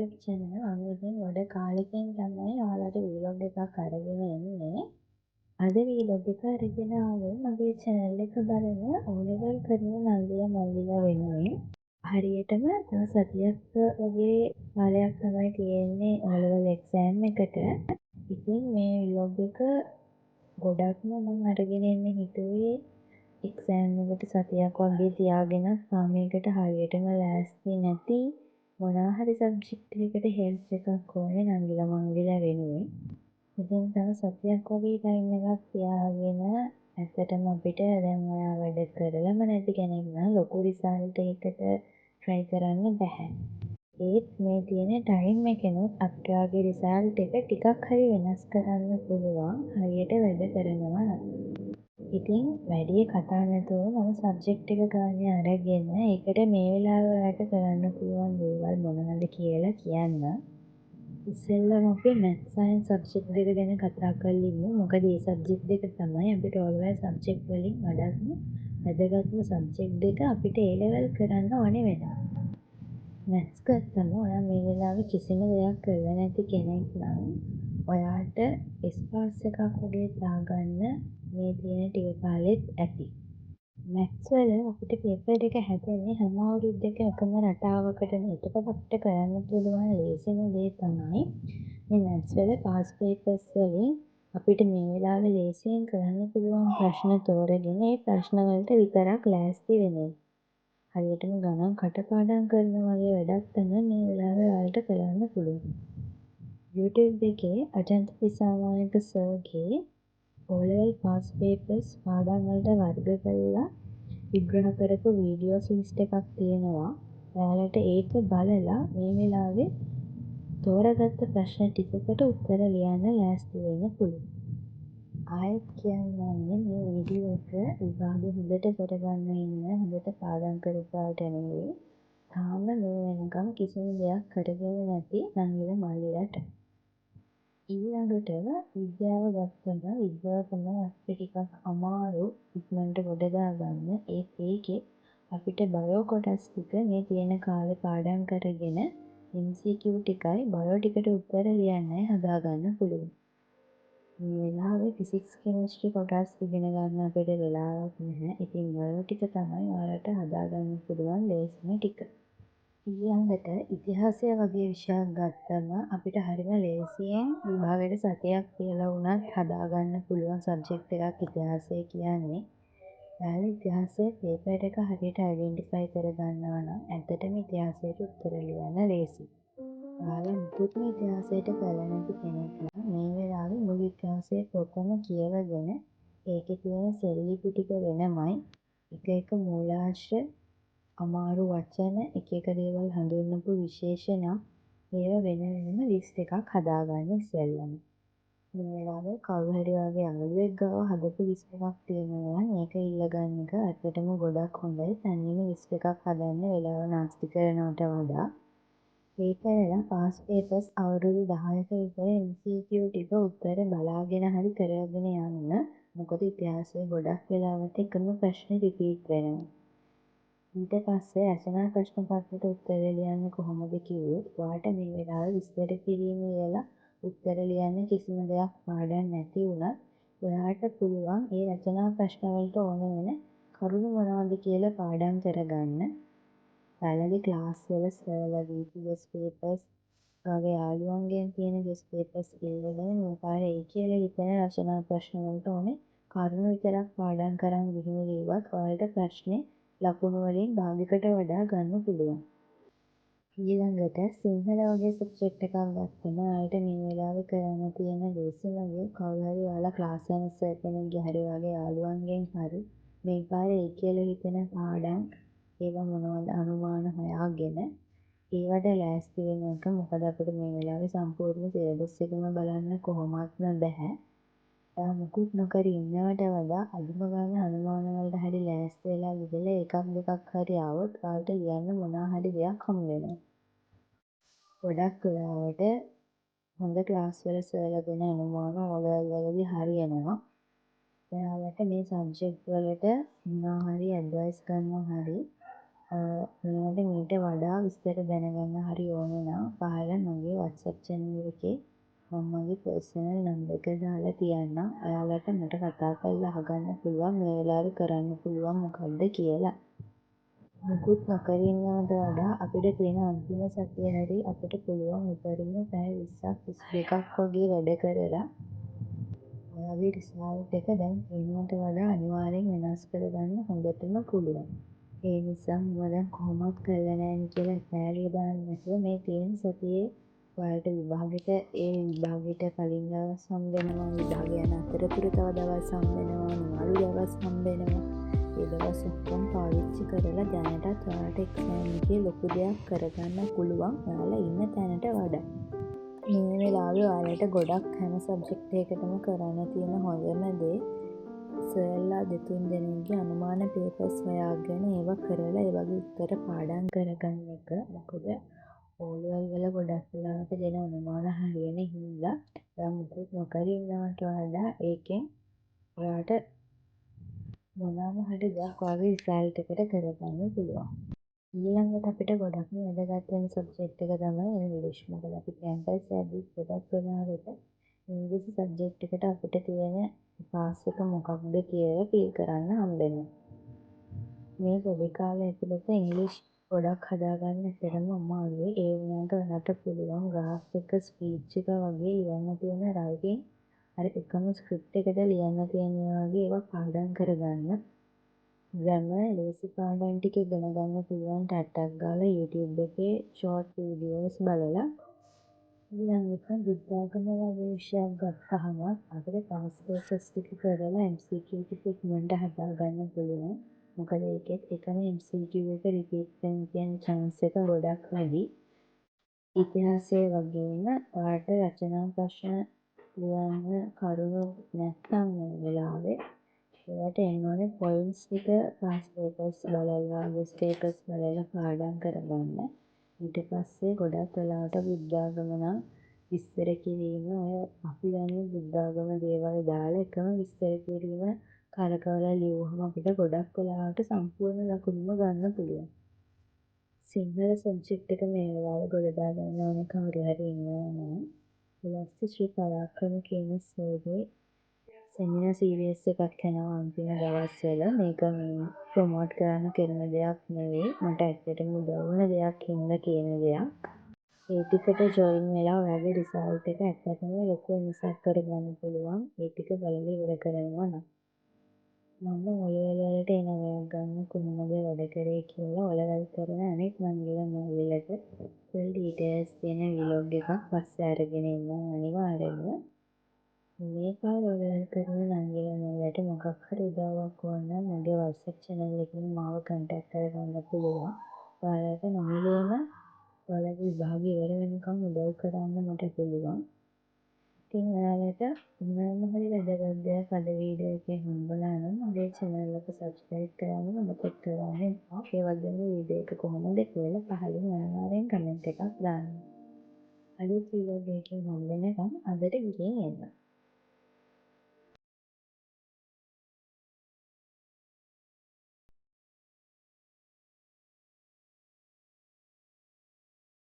YouTube channel අනුවකින් ගොඩ කාලෙකින් තමයි ඔයාලට vlog එකක් අරගෙන එන්නේ. අද vlog එක අරගෙන ආවේ මගේ channel එක බලන O-level කරන නංගිලා මල්ලිලා වෙනුවෙන්. හරියටම තව සතියක් වගේ කාලයක් තමයි තියෙන්නේ O-level exam එකට. ඉතින් මේ vlog එක ගොඩක්ම මම අරගෙන එන්න හිතුවේ එක්සෑම් එකට සතියක් වගේ තියාගෙන සාමයකට හරියටම ලෑස්ති නැති මොනවා හරි සබ්ජෙක්ට් එකකට හෙල්ප් එකක් ඕනේ නංගිලා මංගිලා වෙනුවෙන්. ඉතින් තව සතියක් වගේ ටයිම් එකක් තියාගෙන ඇත්තටම අපිට දැන් ඔයා වැඩ කරලම නැති කෙනෙක් නම් ලොකු රිසල්ට් එකකට try කරන්න බෑ. ඒත් මේ තියෙන ටයිම් එකනොත් අප්‍රාගේ රිසල්ට් එක ටිකක් හරි වෙනස් කරන්න පුළුවන් හරියට වැඩ කරනවා නම්. ඉතින් වැඩි කතා නැතුව මම සබ්ජෙක්ට් එක ගන්න අරගෙන ඒකට මේ වෙලාවේ ඔයාලට කරන්න පුළුවන් දේවල් මොනවද කියලා කියන්න. ඉස්සෙල්ලාම අපි math science සබ්ජෙක්ට් දෙක ගැන කතා කරලිමු. මොකද මේ සබ්ජෙක්ට් දෙක තමයි අපිට ඕලෙවල් සබ්ජෙක්ට් වලින් වඩාත්ම වැදගත්ම සබ්ජෙක්ට් දෙක අපිට A level කරන්න ඕනේ වෙනවා. maths ගත්තම ඔයා මේ වෙලාවේ කිසිම දෙයක් කරලා නැති කෙනෙක් නම් ඔයාට S pass එකක් වගේ දාගන්න මේ තියෙන ටික කාලෙත් ඇති. maths වල අපිට පේපර් එක හැදෙන්නේ හැම අවුරුද්දක එකම රටාවකටනේ. එතකොට අපිට කරන්න පුළුවන් ලේසිම දේ තමයි මේ maths වල past papers වලින් අපිට මේ වෙලාවේ ලේසියෙන් කරන්න පුළුවන් ප්‍රශ්න තෝරගෙන ඒ ප්‍රශ්න වලට විතරක් ලෑස්ති වෙන එක. හරියටම ගණන් කටපාඩම් කරනවා වගේ වැඩක් තමයි මේ වෙලාවේ ඔයාලට කරන්න පුළුවන්. YouTube එකේ Ajantha Dissanayake සර්ගේ O-level past papers පාඩම් වලට වර්ග කරලා විග්‍රහ කරපු වීඩියෝස් ලිස්ට් එකක් තියෙනවා. ඔයාලට ඒක බලලා මේ වෙලාවේ තෝරාගත්ත ප්‍රශ්න ටිකකට උත්තර ලියන්න ලෑස්ති වෙන්න පුළුවන්. ආයෙත් කියන්නේ මේ වීඩියෝ එක විභාගෙ හොඳට කරගන්න ඉන්න හොඳට පාඩම් කරපාට නෙවෙයි. තාම මේ වෙනකම් කිසිම දෙයක් කරගෙන නැති නංගිලා මල්ලිලාට. ඊළඟට විද්‍යාව ගත්තම විද්‍යාව තමයි අපිට ටිකක් අමාරු ඉක්මනට ගොඩ දාගන්න. ඒකේ අපිට බයෝ කොටස් ටික මේ තියෙන කාලේ පාඩම් කරගෙන MCQ ටිකයි බයෝ ටිකට උත්තර ලියන්නයි හදාගන්න පුළුවන්. මේ වෙලාවේ ෆිසික්ස් කෙමිස්ට්‍රි කොටස් ඉගෙන ගන්න අපිට වෙලාවක් නැහැ. ඉතින් බයෝ ටික තමයි ඔයාලට හදාගන්න පුළුවන් ලේසිම ටික. ඊළඟට ඉතිහාසය වගේ විෂයක් ගත්තම අපිට හරිම ලේසියෙන් විභාගයට සතියක් කියලා වුණත් හදාගන්න පුළුවන් සබ්ජෙක්ට් එකක් ඉතිහාසය කියන්නේ. ඔයාලා ඉතිහාසයේ පේපර් එක හරියට අයිඩෙන්ටිෆයි කරගන්නවා නම් ඇත්තටම ඉතිහාසයට උත්තර ලියන්න ලේසියි. ඔයාලා මුකුත්ම ඉතිහාසයට කරලා නැති කෙනෙක් නම් මේ වෙලාවේ මුළු ඉතිහාසයේ පොතම කියවගෙන ඒකේ තියෙන සෙල්ලිපි ටික වෙනමයි එක එක මූලාශ්‍ර අමාරු වචන එක එක දේවල් හඳුන්වපු විශේෂණ ඒවා වෙන වෙනම ලිස්ට් එකක් හදාගන්න ඉස්සෙල්ලම. මේ වෙලාවේ කවුරු හරි වගේ අලුවෙක් ගාව හදපු ලිස්ට් එකක් තියෙනවා නම් ඒක ඉල්ලගන්න එක ඇත්තටම ගොඩක් හොඳයි. තනියම ලිස්ට් එකක් හදන්න වෙලාව නාස්ති කරනවට වඩා. ඒක වෙලා past papers අවුරුදු 10ක විතර MCQ ටික උත්තර බලාගෙන හරි කරගෙන යන්න. මොකද ඉතිහාසයේ ගොඩක් වෙලාවට එකම ප්‍රශ්න රිපීට් වෙනවා. ඊට පස්සේ රචනා ප්‍රශ්න පත්‍රයට උත්තර ලියන්න කොහොමද කිව්වොත් ඔයාට මේ වෙලාවේ විස්තර කිරීම කියලා උත්තර ලියන්න කිසිම දෙයක් පාඩම් නැති වුණත් ඔයාට පුළුවන් ඒ රචනා ප්‍රශ්න වලට ඕන වෙන කරුණු මොනවද කියලා පාඩම් කරගන්න. ඔයාලගේ ක්ලාස් වල සර්ලගේ guest papers වගේ යාළුවන්ගෙන් තියෙන guest papers ඉල්ලගෙන මේ පාරේ ඒ කියලා හිතන රචනා ප්‍රශ්න වලට ඕනේ කරුණු විතරක් පාඩම් කරන් ගිහින් ඉවත් ඔයාලට ප්‍රශ්නේ ලකුණු වලින් භාගයකට වඩා ගන්න පුළුවන්. ඊළඟට සිංහල වගේ සබ්ජෙක්ට් එකක් ගත්තම ඔයාලට මේ වෙලාවේ කරන්න තියෙන ලේසිම දේ කවුරු හරි ඔයාලා ක්ලාස් යන සර් කෙනෙක්ගේ හරි වගේ යාළුවන්ගෙන් හරි මේ පාරේ ඒ කියලා හිතන පාඩම් ඒවා මොනවද අනුමාන හොයාගෙන ඒවට ලෑස්ති වෙන එක. මොකද අපිට මේ වෙලාවේ සම්පූර්ණ සිලබස් එකම බලන්න කොහොමත්ම බෑ. මුකුත් නොකර ඉන්නවට වඩා අදුම ගානේ අනුමාන වලට හරි ලෑස්ති වෙලා ඉඳලා එකක් දෙකක් හරි આવොත් ඔයාලට ලියන්න මොනවා හරි දෙයක් හම්බ වෙනවා. ගොඩක් වෙලාවට හොඳ ක්ලාස් වල සර්ලා දෙන අනුමාන ඔයාලවලදී හරියනවා. ඔයාලට මේ සබ්ජෙක්ට් වලට මොනවා හරි ඇඩ්වයිස් කරනවා හරි මේවට මීට වඩා විස්තර දැනගන්න හරි ඕන නම් පහළ මගේ WhatsApp channel එකේ මම මගේ personal number එක දාලා තියන්නම්. ඔයාලට මට කතා කරලා අහගන්න පුළුවන් මේ වෙලාවේ කරන්න පුළුවන් මොකක්ද කියලා. මුකුත් නොකර ඉන්නවට වඩා අපිට තියෙන අන්තිම සතිය හැරි අපිට පුළුවන් උපරිම පැය 20ක් 22ක් වගේ වැඩ කරලා ඔයාගේ රිසල්ට් එක දැන් ඊට වඩා අනිවාර්යෙන් වෙනස් කරගන්න හොඳටම පුළුවන්. ඒ නිසා මම දැන් කොහොමවත් කරලා නැහැ කියලා පැහැදිලි දාන්න නැතුව මේ තියෙන සතියේ ඔයාලට විභාගෙට කලින් දවස් හම්බෙනවා, විභාගය යන අතරතුර තව දවස් හම්බෙනවා, නිවාඩු දවස් හම්බෙනවා. ඒ දවස් ඔක්කොම පාවිච්චි කරලා දැනටත් ඔයාලට එක්සෑම් එකේ ලොකු දෙයක් කරගන්න පුළුවන් ඔයාලා ඉන්න තැනට වඩා. මේ වෙලාවේ ඔයාලට ගොඩක් හැම සබ්ජෙක්ට් එකකටම කරන්න තියෙන හොඳම දේ සර්ලා 2-3 දෙනෙක්ගේ අනුමාන පේපර්ස් හොයාගෙන ඒවා කරලා ඒ වගේ උත්තර පාඩම් කරගන්න එක. මොකද ඕලෙවල් වල ගොඩක් වෙලාවට දෙන අනුමාන හරියන හින්දා ඔයා මුකුත් නොකර ඉන්නවට වඩා ඒකෙන් ඔයාට මොනවාම හරි දෙයක් ඔයාගේ රිසල්ට් එකට කරගන්න පුළුවන්. ඊළඟට අපිට ගොඩක්ම වැදගත් වෙන සබ්ජෙක්ට් එක තමයි ඉංග්‍රීසි. මොකද අපි කැම්පස් යද්දි ගොඩක් වෙලාවට ඉංග්‍රීසි සබ්ජෙක්ට් එකට අපිට තියෙන පාස් එක මොකක්ද කියලා ෆීල් කරන්න හම්බෙනවා. මේ පොඩි කාලේ ඇතුළත ඉංග්‍රීසි ගොඩක් හදාගන්න ඇත්තටම අමාරුයි. ඒ වුණාට ඔයාලට පුළුවන් ග්‍රාෆ් එක, ස්පීච් එක වගේ ලියන්න තියෙන රයිටින් අර එකම ස්ක්‍රිප්ට් එකට ලියන්න තියෙන වගේ ඒවා පාඩම් කරගන්න. ග්‍රැමර් ලේසි පාඩම් ටික ඉගෙන ගන්න පුළුවන් ටැට්ටක් ගාලා YouTube එකේ ෂෝට් වීඩියෝස් බලලා. ඊළඟට බුද්ධාගම වගේ විෂයක් ගත්තහම අපිට පාස් පේපර්ස් ටික කරලා MCQ ටික ඉක්මනට හදාගන්න පුළුවන්. මොකද ඒකෙත් එකම MCQ එක රිපීට් වෙන්න තියෙන chance එක ගොඩක් වැඩි. ඉතිහාසය වගේම ඔයාලට රචනා ප්‍රශ්න ලියන්න කරුණු නැත්නම් මේ වෙලාවේ ඒවට එන්න ඕනේ පොයින්ට්ස් ටික පාස් පේපර්ස් බලලා ගෙස්ට් පේපර්ස් බලලා පාඩම් කරගන්න. ඊට පස්සේ ගොඩක් වෙලාවට බුද්ධාගම නම් විස්තර කිරීම ඔය අපි දන්නේ බුද්ධාගම දේවල් දාලා එකම විස්තර කිරීම කරකවලා ලියුවහම අපිට ගොඩක් වෙලාවට සම්පූර්ණ ලකුණුම ගන්න පුළුවන්. සිංහල සබ්ජෙක්ට් එක මේ වෙලාවේ ගොඩ දාගන්න ඕනේ කවුරු හරි ඉන්නවා නම් ලස්ති ශ්‍රී පරාක්‍රම කියන සර්ගේ සෙමිනාර් සීරීස් එකක් යනවා අන්තිම දවස්වල. මේක ප්‍රොමෝට් කරන්න කරන දෙයක් නෙවෙයි. මට ඇත්තටම උදව් වුණ දෙයක් හින්දා කියන දෙයක්. ඒ ටිකට ජොයින් වෙලා ඔයාගේ රිසල්ට් එක ඇත්තටම ලොකු වෙනසක් කරගන්න පුළුවන්. ඒ ටික බලලා ඉවර කරනවා නම්. මම ඔලෙවල් වලට එන අයයක් ගන්න කොහොමද වැඩ කරේ කියලා ඔලෙවල් කරන අනෙක් මංගල මූලිකට ෆුල් ඩීටේල්ස් තියෙන ව්ලොග් එකක් පස්සේ අරගෙන ඉන්නවා අනිවාර්යෙන්ම. මේ කාලේ ඔලෙවල් කරන නංගිලා මූලිකට මොකක් හරි උදව්වක් ඕන නම් මගේ WhatsApp channel එකෙන් මාව contact කරගන්න පුළුවන්. ඔයාලට නොමිලේම ඔයාලගේ විභාගය ඉවර වෙනකම් උදව් කරන්න මට පුළුවන්. ඉතින් ඔයාලට මොනවාම හරි වැදගත් දෙයක් අද වීඩියෝ එකේ හම්බුණා නම් මගේ channel එක subscribe කරන්න මතක කරගන්න එපා. ඒ වගේම වීඩියෝ එක කොහොමද කියලා පහලින් අනිවාර්යෙන් කමෙන්ට් එකක් දාන්න. අලුත් වීඩියෝ එකකින් හම්බ වෙනකම් අදට ගිහින් එන්න.